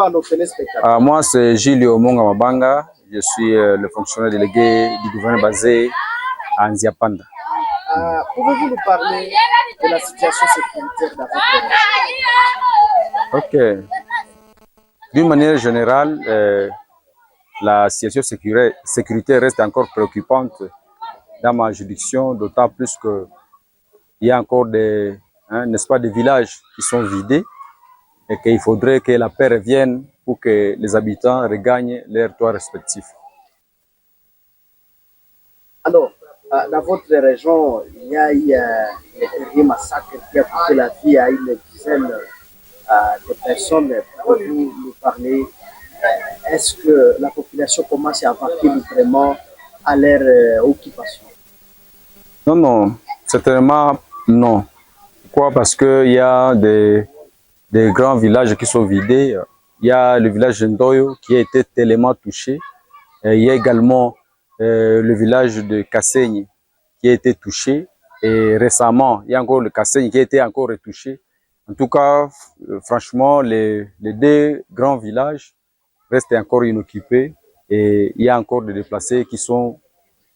nos téléspectateurs. Moi, c'est Gilles Omonga Mabanga. Je suis le fonctionnaire délégué du gouvernement basé à Nziapanda. Pouvez-vous nous parler de la situation sécuritaire dans votre Ok. région? D'une manière générale, la situation sécuritaire reste encore préoccupante dans ma juridiction, d'autant plus qu'il y a encore des, n'est-ce pas, des villages qui sont vidés et qu'il faudrait que la paix revienne pour que les habitants regagnent leurs toits respectifs. Alors, dans votre région, il y a eu les derniers massacres qui a coûté la vie à une dizaine de personnes. Pouvez-vous nous parler? Est-ce que la population commence à vaquer librement à leur occupation? Non, certainement non. Pourquoi? Parce qu'il y a des grands villages qui sont vidés. Il y a le village de Ndoyo qui a été tellement touché. Et il y a également le village de Kassenyi qui a été touché. Et récemment, il y a encore le Kassenyi qui a été encore retouché. En tout cas, franchement, les deux grands villages restent encore inoccupés. Et il y a encore des déplacés qui sont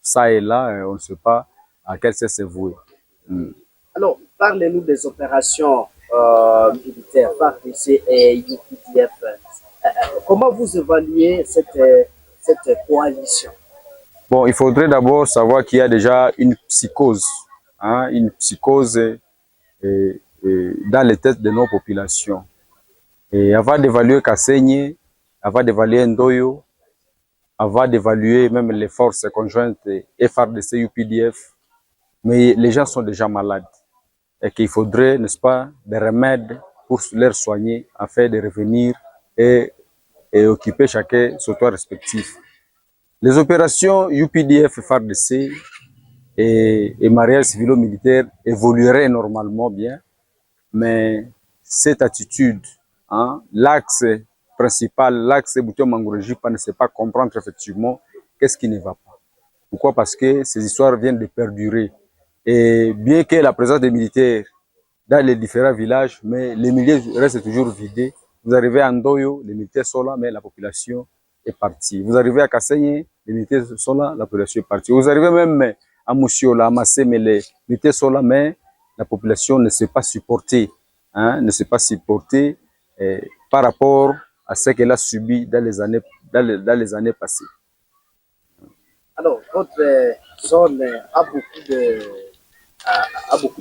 ça et là. On ne sait pas à quel sens c'est voué. Alors, parlez-nous des opérations militaires, FARDC et UPDF. Comment vous évaluez cette coalition? Bon, il faudrait d'abord savoir qu'il y a déjà une psychose dans les têtes de nos populations. Et avant d'évaluer Kassenyi, avant d'évaluer Ndoyo, avant d'évaluer même les forces conjointes FARDC, UPDF, mais les gens sont déjà malades. Et qu'il faudrait, n'est-ce pas, des remèdes pour les soigner afin de revenir et occuper chacun son toit respectif. Les opérations UPDF et FARDC et mariage civilo-militaire évolueraient normalement bien, mais cette attitude, l'axe principal, l'axe Buto-Mangouré-Jipa ne sait pas comprendre effectivement qu'est-ce qui ne va pas. Pourquoi? Parce que ces histoires viennent de perdurer. Et bien que la présence des militaires dans les différents villages, mais les milieux restent toujours vidés. Vous arrivez à Ndoyo, les militaires sont là, mais la population est partie. Vous arrivez à Kassenyi, les militaires sont là, la population est partie. Vous arrivez même à Moussiola, à Massé, mais les militaires sont là, mais la population ne sait pas supporter, ne sait pas supporter par rapport à ce qu'elle a subi dans les années passées. Alors, votre zone a beaucoup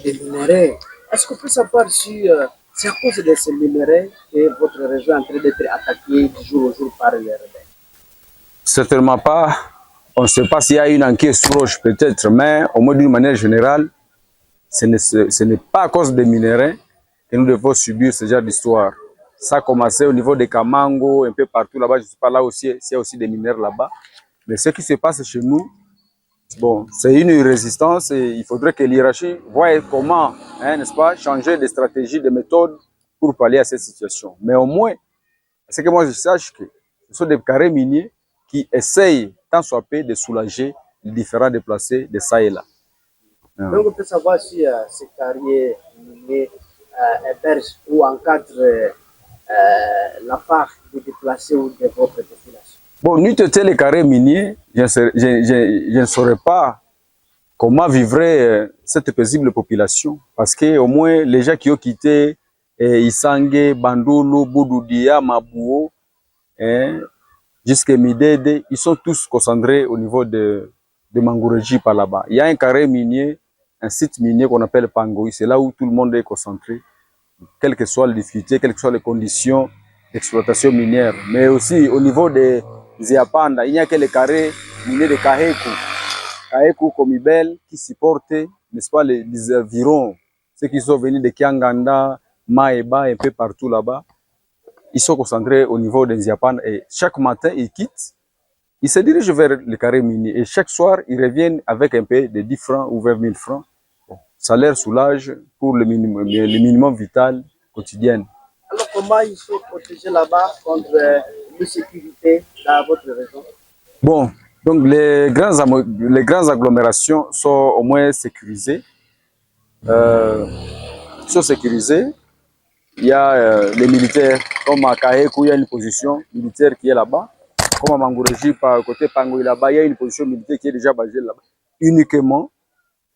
de minerais. Est-ce qu'on peut savoir si c'est à cause de ces minerais que votre région est en train d'être attaquée du jour au jour par les rebelles? Certainement pas. On ne sait pas s'il y a une enquête sur roche peut-être, mais au moins d'une manière générale, ce n'est pas à cause des minerais que nous devons subir ce genre d'histoire. Ça a commencé au niveau des Kamango, un peu partout là-bas. Je ne sais pas là aussi, s'il y a aussi des mineurs là-bas. Mais ce qui se passe chez nous, bon, c'est une résistance et il faudrait que l'hiérarchie voie comment, n'est-ce pas, changer de stratégie, de méthode pour pallier à cette situation. Mais au moins, c'est que moi je sache que ce sont des carrés miniers qui essayent, tant soit peu, de soulager les différents déplacés de ça et là. Donc on peut savoir si ces carriers miniers hébergent ou encadrent la part des déplacés ou de votre population. Bon, nous étions les carrés miniers, je ne saurais pas comment vivrait cette paisible population. Parce que au moins les gens qui ont quitté Isangue, Bandulu, Boudoudia, Mabouo, jusqu'à Midede, ils sont tous concentrés au niveau de Mangouré-Jipa par là-bas. Il y a un carré minier, un site minier qu'on appelle Pangoï, c'est là où tout le monde est concentré, quelles que soient les difficultés, quelles que soient les conditions d'exploitation minière. Mais aussi au niveau des Nziapanda, il n'y a que les carrés miniers de Kaheku, Komibel, qui supportent, n'est-ce pas, les environs, ceux qui sont venus de Kianganda, Maeba, un peu partout là-bas. Ils sont concentrés au niveau des Nziapanda et chaque matin, ils quittent, ils se dirigent vers les carrés miniers et chaque soir, ils reviennent avec un peu de 10 francs ou 20 000 francs. Bon, ça leur soulage pour le minimum vital quotidien. Alors, comment ils sont protégés là-bas contre l'insécurité dans votre région? Bon, donc les grandes agglomérations sont au moins sécurisées. il y a les militaires, comme à Kaekou, il y a une position militaire qui est là-bas. Comme à Mangoureji, par côté Pangoï là-bas, il y a une position militaire qui est déjà basée là-bas, uniquement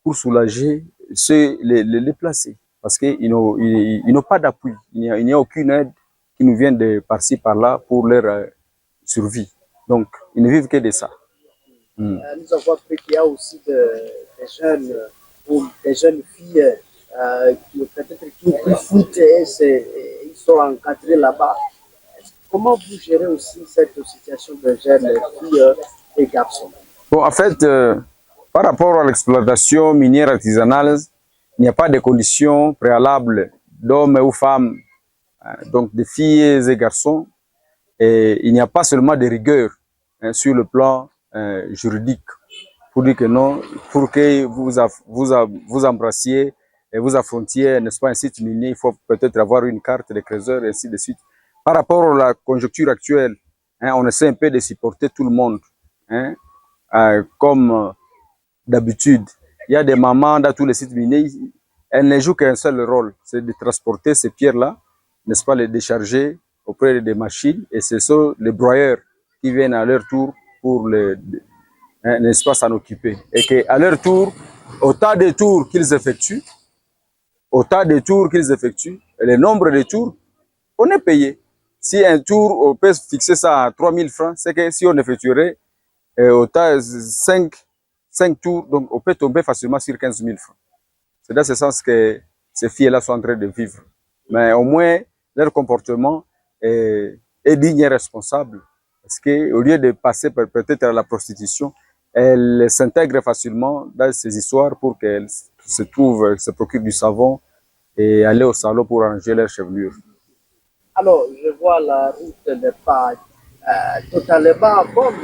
pour soulager les déplacés. Parce qu'ils n'ont pas d'appui, il n'y a aucune aide qui nous vient de par-ci, par-là pour leur survie. Donc, ils ne vivent que de ça. Nous avons appris qu'il y a aussi des jeunes ou des jeunes filles qui peut-être qui ont pris foot et ils sont encadrés là-bas. Comment vous gérez aussi cette situation de jeunes filles et garçons? Bon, en fait, par rapport à l'exploitation minière artisanale, il n'y a pas de conditions préalables d'hommes ou femmes, donc de filles et garçons. Et il n'y a pas seulement de rigueur sur le plan juridique pour dire que non, pour que vous embrassiez et vous affrontiez, n'est-ce pas, un site minier, il faut peut-être avoir une carte de creuseur et ainsi de suite. Par rapport à la conjoncture actuelle, on essaie un peu de supporter tout le monde, comme d'habitude. Il y a des mamans dans tous les sites miniers, elles ne jouent qu'un seul rôle, c'est de transporter ces pierres-là, n'est-ce pas, les décharger auprès des machines, et ce sont les broyeurs qui viennent à leur tour pour n'est-ce pas, s'en occuper. Et qu'à leur tour, autant de tours qu'ils effectuent, le nombre de tours, on est payé. Si un tour, on peut fixer ça à 3000 francs, c'est que si on effectuerait autant 5 tours, donc on peut tomber facilement sur 15 000 francs. C'est dans ce sens que ces filles-là sont en train de vivre. Mais au moins, leur comportement est digne et responsable. Parce qu'au lieu de passer peut-être à la prostitution, elles s'intègrent facilement dans ces histoires pour qu'elles se procurent du savon et aller au salon pour arranger leur chevelure. Alors, je vois la route n'est pas totalement bonne.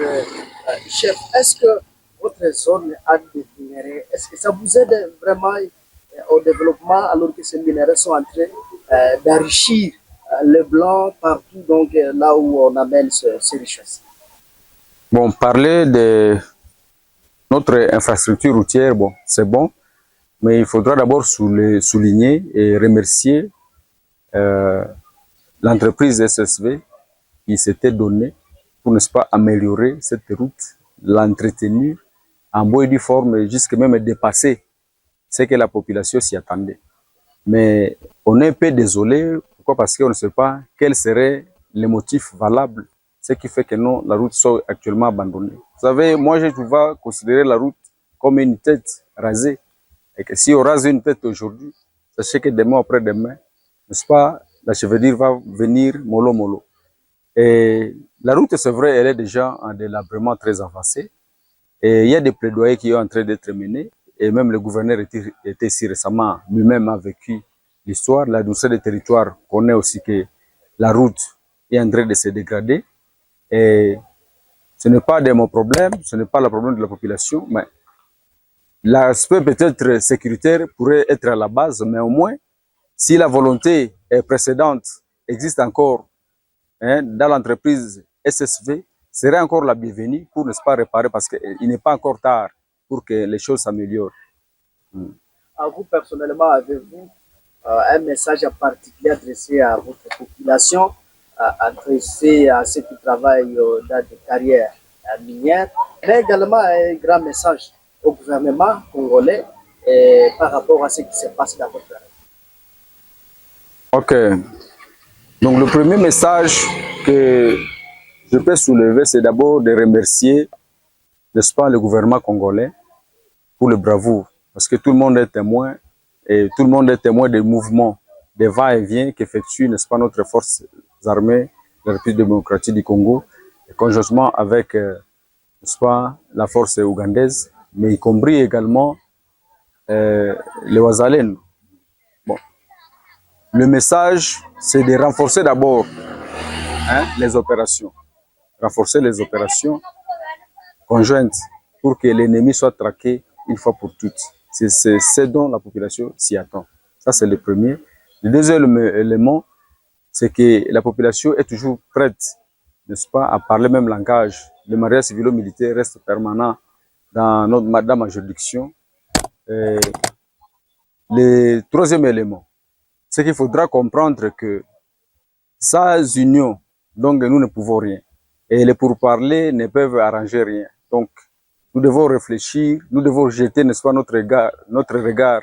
Chef, est-ce que votre zone a des minéraux, est-ce que ça vous aide vraiment au développement alors que ces minéraux sont en train d'enrichir le blanc partout, donc là où on amène ces richesses? Bon, parler de notre infrastructure routière, bon, c'est bon, mais il faudra d'abord souligner et remercier l'entreprise SSV qui s'était donnée pour, n'est-ce pas, améliorer cette route, l'entretenir en bonne et due forme, jusqu'à même dépasser ce que la population s'y attendait. Mais on est un peu désolé, pourquoi? Parce qu'on ne sait pas quels seraient les motifs valables, ce qui fait que non, la route soit actuellement abandonnée. Vous savez, moi je vais considérer la route comme une tête rasée, et que si on rase une tête aujourd'hui, sachez que demain après-demain, n'est-ce pas, la chevelure va venir mollo mollo. Et la route, c'est vrai, elle est déjà en délabrement très avancé. Et il y a des plaidoyers qui sont en train d'être menés. Et même le gouverneur était ici récemment, lui-même a vécu l'histoire. La douceur des territoires connaît aussi que la route est en train de se dégrader. Et ce n'est pas de mon problème, ce n'est pas le problème de la population, mais l'aspect peut-être sécuritaire pourrait être à la base, mais au moins, si la volonté précédente existe encore dans l'entreprise SSV, serait encore la bienvenue pour ne pas réparer parce qu'il n'est pas encore tard pour que les choses s'améliorent. À vous, personnellement, avez-vous un message en particulier adressé à votre population, adressé à ceux qui travaillent dans des carrières minières, mais également un grand message au gouvernement congolais par rapport à ce qui se passe dans votre région? Ok. Donc le premier message que je peux soulever, c'est d'abord de remercier, n'est-ce pas, le gouvernement congolais pour le bravoure. Parce que tout le monde est témoin, et tout le monde est témoin des mouvements, des va-et-vient qu'effectue, n'est-ce pas, notre force armée de la République démocratique du Congo, et conjointement avec, n'est-ce pas, la force ougandaise, mais y compris également les Wazalènes. Bon. Le message, c'est de renforcer d'abord les opérations. Renforcer les opérations conjointes pour que l'ennemi soit traqué une fois pour toutes. C'est ce dont la population s'y attend. Ça, c'est le premier. Le deuxième élément, c'est que la population est toujours prête, n'est-ce pas, à parler même langage. Le mariage civilo-militaire reste permanent dans ma juridiction. Le troisième élément, c'est qu'il faudra comprendre que sans union, donc nous ne pouvons rien. Et les pourparlers ne peuvent arranger rien. Donc, nous devons réfléchir, nous devons jeter, n'est-ce pas, notre regard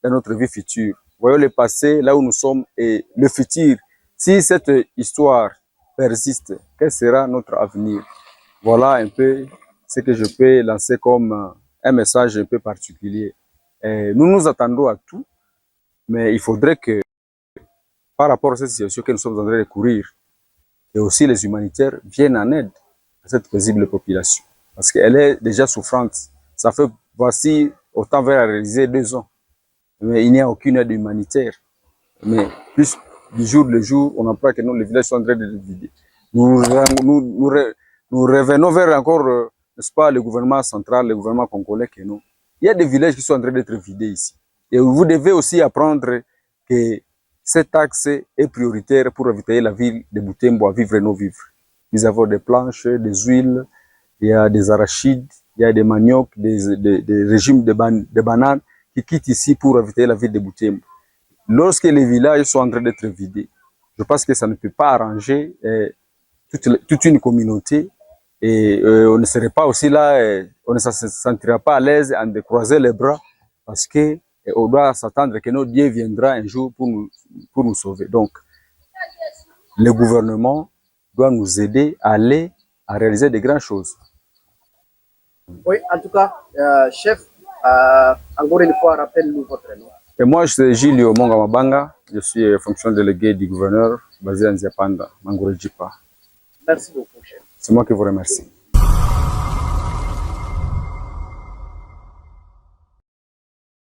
dans notre vie future. Voyons le passé, là où nous sommes, et le futur. Si cette histoire persiste, quel sera notre avenir? Voilà un peu ce que je peux lancer comme un message un peu particulier. Et nous nous attendons à tout, mais il faudrait que, par rapport à cette situation que nous sommes en train de courir, et aussi les humanitaires viennent en aide à cette paisible population. Parce qu'elle est déjà souffrante. Ça fait, voici, autant vers réaliser 2 ans. Mais il n'y a aucune aide humanitaire. Mais plus du jour le jour, on apprend que nous, les villages sont en train de vider. Nous revenons vers encore, n'est-ce pas, le gouvernement central, le gouvernement congolais que nous. Il y a des villages qui sont en train d'être vidés ici. Et vous devez aussi apprendre que cet axe est prioritaire pour éviter la ville de Butembo à vivre nos vivres. Nous avons des planches, des huiles, il y a des arachides, il y a des maniocs, des régimes de bananes qui quittent ici pour éviter la ville de Butembo. Lorsque les villages sont en train d'être vidés, je pense que ça ne peut pas arranger toute une communauté et on ne serait pas aussi là, on ne se sentira pas à l'aise de croiser les bras parce que on doit s'attendre que notre Dieu viendra un jour pour nous sauver. Donc, le gouvernement doit nous aider à aller à réaliser de grandes choses. Oui, en tout cas, chef, encore une fois, rappelle-nous votre nom. Et moi, je suis Gilles Omonga Mabanga, je suis fonctionnaire délégué du gouverneur basé en Nziapanda, Mangorejipa. Merci beaucoup, chef. C'est moi qui vous remercie.